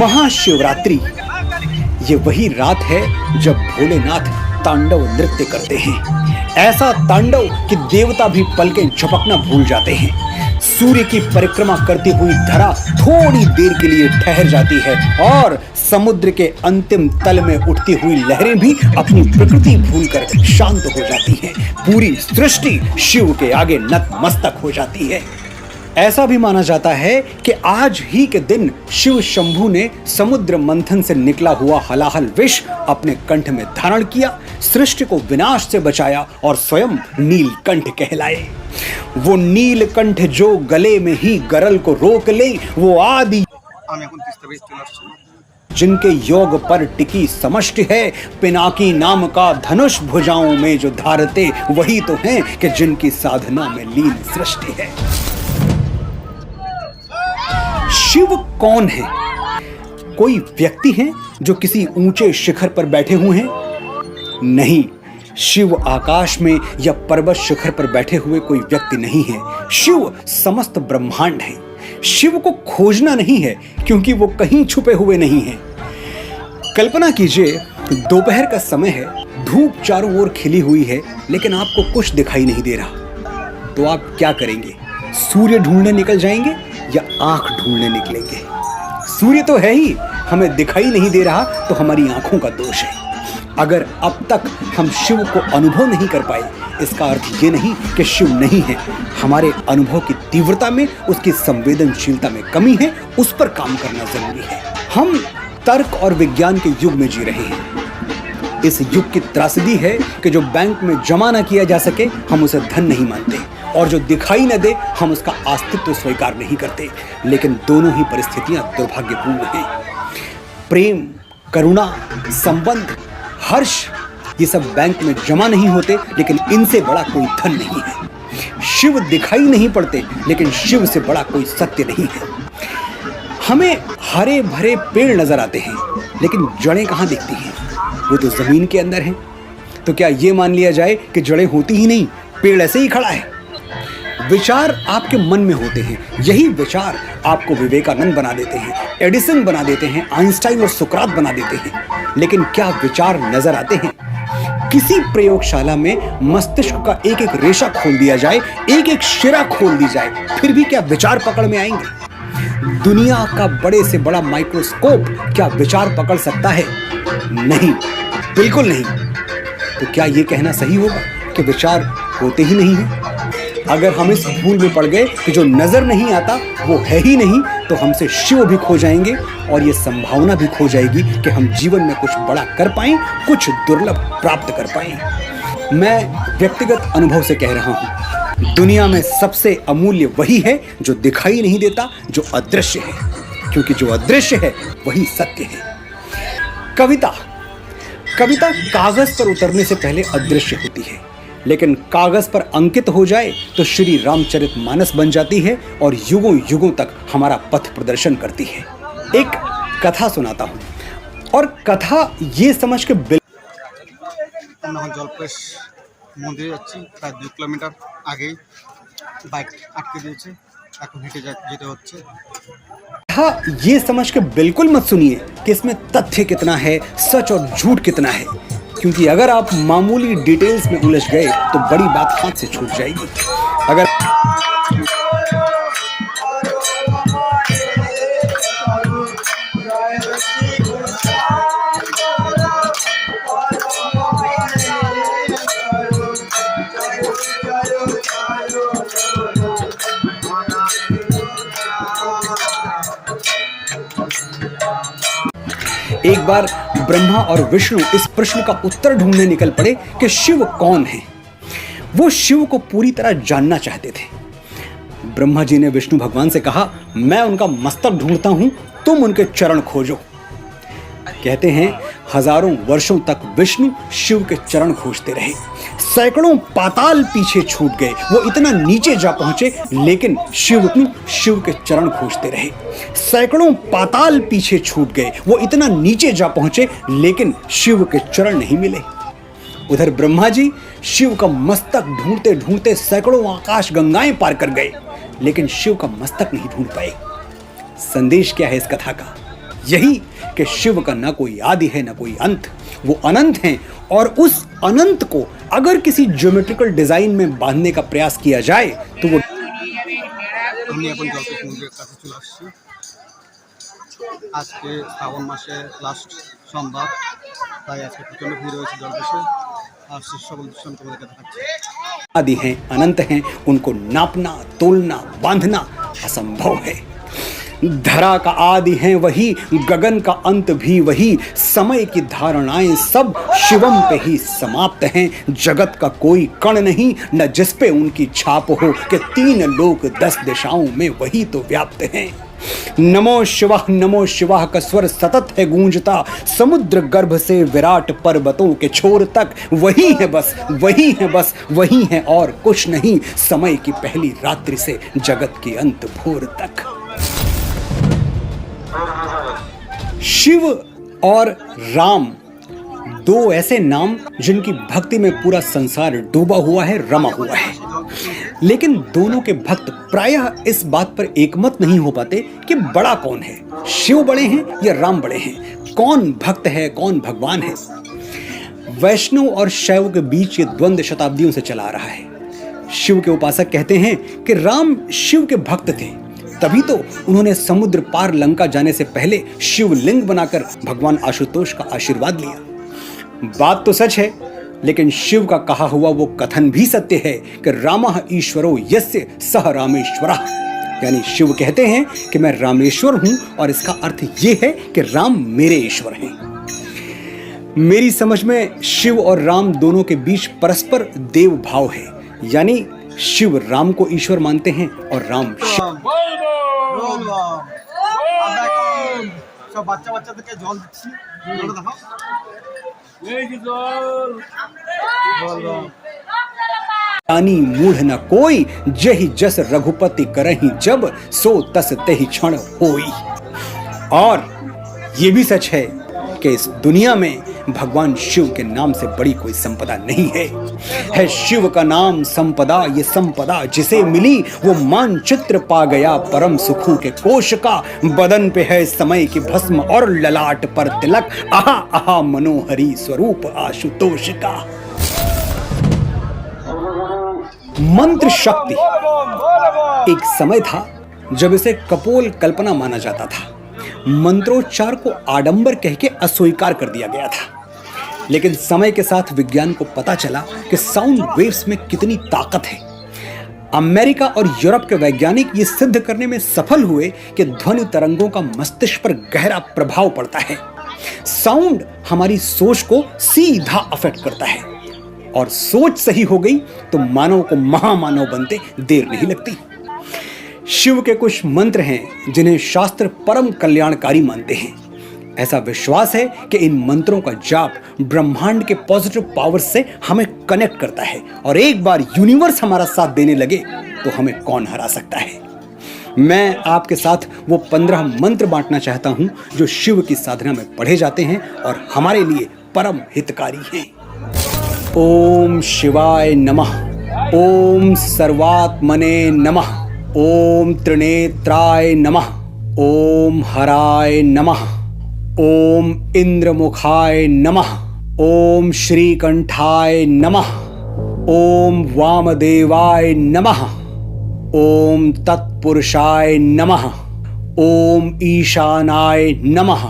महाशिवरात्रि ये वही रात है जब भोलेनाथ तांडव नृत्य करते हैं। ऐसा तांडव कि देवता भी पलकें झपकना भूल जाते हैं। सूर्य की परिक्रमा करती हुई धरा थोड़ी देर के लिए ठहर जाती है और समुद्र के अंतिम तल में उठती हुई लहरें भी अपनी प्रकृति भूलकर शांत हो जाती हैं। पूरी सृष्टि शिव के आगे नतमस्तक हो जाती है। ऐसा भी माना जाता है कि आज ही के दिन शिव शंभू ने समुद्र मंथन से निकला हुआ हलाहल विष अपने कंठ में धारण किया, सृष्टि को विनाश से बचाया और स्वयं नीलकंठ कहलाए। वो नीलकंठ जो गले में ही गरल को रोक ले, वो आदि जिनके योग पर टिकी समष्टि है, पिनाकी नाम का धनुष भुजाओं में जो धारते, वही तो हैं कि जिनकी साधना में लीन सृष्टि है। शिव कौन है? कोई व्यक्ति है जो किसी ऊंचे शिखर पर बैठे हुए हैं? नहीं, शिव आकाश में या पर्वत शिखर पर बैठे हुए कोई व्यक्ति नहीं है। शिव समस्त ब्रह्मांड है। शिव को खोजना नहीं है क्योंकि वो कहीं छुपे हुए नहीं हैं। कल्पना कीजिए, दोपहर का समय है, धूप चारों ओर खिली हुई है, लेकिन आपको कुछ दिखाई नहीं दे रहा। तो आप क्या करेंगे? सूर्य ढूंढने निकल जाएंगे या आंख ढूंढने निकलेंगे? सूर्य तो है ही, हमें दिखाई नहीं दे रहा तो हमारी आंखों का दोष है। अगर अब तक हम शिव को अनुभव नहीं कर पाए, इसका अर्थ ये नहीं कि शिव नहीं है। हमारे अनुभव की तीव्रता में, उसकी संवेदनशीलता में कमी है, उस पर काम करना जरूरी है। हम तर्क और विज्ञान के युग में जी रहे हैं। इस युग की त्रासदी है कि जो बैंक में जमा ना किया जा सके, हम उसे धन नहीं मानते, और जो दिखाई न दे, हम उसका अस्तित्व स्वीकार नहीं करते। लेकिन दोनों ही परिस्थितियां दुर्भाग्यपूर्ण हैं। प्रेम, करुणा, संबंध, हर्ष, ये सब बैंक में जमा नहीं होते, लेकिन इनसे बड़ा कोई धन नहीं है। शिव दिखाई नहीं पड़ते, लेकिन शिव से बड़ा कोई सत्य नहीं है। हमें हरे भरे पेड़ नजर आते हैं, लेकिन जड़ें कहाँ दिखती हैं? वो तो जमीन के अंदर हैं। तो क्या ये मान लिया जाए कि जड़ें होती ही नहीं, पेड़ ऐसे ही खड़ा है? विचार आपके मन में होते हैं। यही विचार आपको विवेकानंद बना देते हैं, एडिसन बना देते हैं, आइंस्टाइन और सुकरात बना देते हैं। लेकिन क्या विचार नजर आते हैं? किसी प्रयोगशाला में मस्तिष्क का एक एक रेशा खोल दिया जाए, एक एक शिरा खोल दी जाए, फिर भी क्या विचार पकड़ में आएंगे? दुनिया का बड़े से बड़ा माइक्रोस्कोप क्या विचार पकड़ सकता है? नहीं, बिल्कुल नहीं। तो क्या यह कहना सही होगा कि विचार होते ही नहीं है? अगर हम इस भूल में पड़ गए कि जो नजर नहीं आता वो है ही नहीं, तो हमसे शिव भी खो जाएंगे और ये संभावना भी खो जाएगी कि हम जीवन में कुछ बड़ा कर पाएं, कुछ दुर्लभ प्राप्त कर पाएं। मैं व्यक्तिगत अनुभव से कह रहा हूं, दुनिया में सबसे अमूल्य वही है जो दिखाई नहीं देता, जो अदृश्य है, क्योंकि जो अदृश्य है वही सत्य है। कविता कागज पर उतरने से पहले अदृश्य होती है, लेकिन कागज पर अंकित हो जाए तो श्री रामचरितमानस बन जाती है और युगों युगों तक हमारा पथ प्रदर्शन करती है। एक कथा सुनाता हूँ, और कथा ये समझ के জলপেশ মন্দিরে যাচ্ছি, প্রায় 2 কিলোমিটার আগেই বাইক আটকে দিয়েছে, এখন হেঁটে যেতে হচ্ছে। ये समझ के बिल्कुल मत सुनिए कि इसमें तथ्य कितना है, सच और झूठ कितना है, क्योंकि अगर आप मामूली डिटेल्स में उलझ गए तो बड़ी बात हाथ से छूट जाएगी। अगर एक बार ब्रह्मा और विष्णु इस प्रश्न का उत्तर ढूंढने निकल पड़े कि शिव कौन है। वो शिव को पूरी तरह जानना चाहते थे। ब्रह्मा जी ने विष्णु भगवान से कहा, मैं उनका मस्तक ढूंढता हूं, तुम उनके चरण खोजो। कहते हैं हजारों वर्षों तक विष्णु शिव के चरण खोजते रहे। सैकड़ों पाताल पीछे छूट गए, वो इतना नीचे जा पहुंचे, लेकिन शिव के चरण खोजते रहे। सैकड़ों पाताल पीछे छूट गए, वो इतना नीचे जा पहुंचे, लेकिन शिव के चरण नहीं मिले। उधर ब्रह्मा जी शिव का मस्तक ढूंढते ढूंढते सैकड़ों आकाश गंगाएं पार कर गए, लेकिन शिव का मस्तक नहीं ढूंढ पाए। संदेश क्या है इस कथा का? यही कि शिव का ना कोई आदि है ना कोई अंत, वो अनंत हैं और उस अनंत को अगर किसी ज्योमेट्रिकल डिजाइन में बांधने का प्रयास किया जाए तो वो আমি এখন জলপেশ মন্দিরের কাছে চলে আসছি। আজকে শ্রাবণ মাসে লাস্ট সোমবার, তাই আজকে প্রচণ্ড ভিড় হয়েছে জলপেশে। আর সেই সকল দৃশ্য আমি তোমাদেরকে দেখাচ্ছি। आदि हैं, अनंत हैं, उनको नापना, तोलना, बांधना असंभव है। धरा का आदि हैं वही, गगन का अंत भी वही, समय की धारणाएं सब शिवम पे ही समाप्त हैं। जगत का कोई कण नहीं न जिस पे उनकी छाप हो कि 3 लोक 10 दिशाओं में वही तो व्याप्त हैं। नमो शिवाह का स्वर सतत है गूंजता, समुद्र गर्भ से विराट पर्वतों के छोर तक वही है बस, वही है बस, वही है और कुछ नहीं। समय की पहली रात्रि से जगत के अंत भोर तक। शिव और राम, दो ऐसे नाम जिनकी भक्ति में पूरा संसार डूबा हुआ है, रमा हुआ है। लेकिन दोनों के भक्त प्रायः इस बात पर एकमत नहीं हो पाते कि बड़ा कौन है, शिव बड़े हैं या राम बड़े हैं, कौन भक्त है कौन भगवान है। वैष्णव और शैव के बीच ये द्वंद्व शताब्दियों से चला आ रहा है। शिव के उपासक कहते हैं कि राम शिव के भक्त थे, तभी तो उन्होंने समुद्र पार लंका जाने से पहले शिवलिंग बनाकर भगवान आशुतोष का आशीर्वाद लिया। बात तो सच है, लेकिन शिव का कहा हुआ वो कथन भी सत्य है कि रामः ईश्वरो यस्य सह रामेश्वरः, यानी शिव कहते हैं कि मैं रामेश्वर हूं और इसका अर्थ ये है कि राम मेरे ईश्वर हैं। मेरी समझ में शिव और राम दोनों के बीच परस्पर देव भाव है, यानी शिव राम को ईश्वर मानते हैं और राम शिव। সব বাচ্চাদেরকে জল দিচ্ছি, জলটা দেখাও। ज्ञानी मूढ़ न कोई, जहि जस रघुपति करहि जब, सो तस तेहि क्षण होई। और ये भी सच है कि इस दुनिया में भगवान शिव के नाम से बड़ी कोई संपदा नहीं है शिव का नाम संपदा, ये संपदा जिसे मिली वो मानचित्र पा गया परम सुखों के कोश का। बदन पे है समय की भस्म और ललाट पर तिलक, आहा आहा मनोहरी स्वरूप आशुतोष का। मंत्र शक्ति एक समय था जब इसे कपोल कल्पना माना जाता था। मंत्रोच्चार को आडंबर कह के अस्वीकार कर दिया गया था, लेकिन समय के साथ विज्ञान को पता चला कि साउंड वेव्स में कितनी ताकत है। अमेरिका और यूरोप के वैज्ञानिक ये सिद्ध करने में सफल हुए कि ध्वनि तरंगों का मस्तिष्क पर गहरा प्रभाव पड़ता है। साउंड हमारी सोच को सीधा अफेक्ट करता है, और सोच सही हो गई तो मानव को महामानव बनते देर नहीं लगती। शिव के कुछ मंत्र हैं जिन्हें शास्त्र परम कल्याणकारी मानते हैं। ऐसा विश्वास है कि इन मंत्रों का जाप ब्रह्मांड के पॉजिटिव पावर से हमें कनेक्ट करता है, और एक बार यूनिवर्स हमारा साथ देने लगे तो हमें कौन हरा सकता है। मैं आपके साथ वो 15 मंत्र बांटना चाहता हूं जो शिव की साधना में पढ़े जाते हैं और हमारे लिए परम हितकारी हैं। ओम शिवाय नमः, ओम सर्वात्मने नमः, ओम त्रिनेत्राय नमः, ओम हराय नमः, ओम इंद्रमुखाय नमः, ओम श्रीकंठाय नमः, ओम वामदेवाय नमः, ओम तत्पुरुषाय नमः, ओम ईशानाय नमः,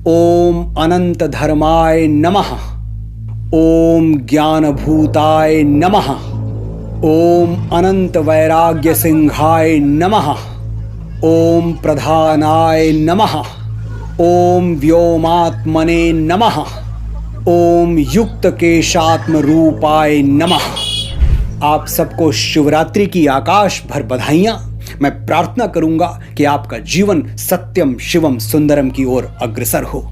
ओम अनंत धर्माय नमः, ओम ज्ञानभूताय नमः, ओम अनंत वैराग्य सिंहाय नमः, ओम प्रधानाय नमः, ओम व्योमात्मने नमः, ओम युक्त केशात्म रूपाय नमः। आप सबको शिवरात्रि की आकाश भर बधाइयां। मैं प्रार्थना करूंगा कि आपका जीवन सत्यम शिवम सुंदरम की ओर अग्रसर हो।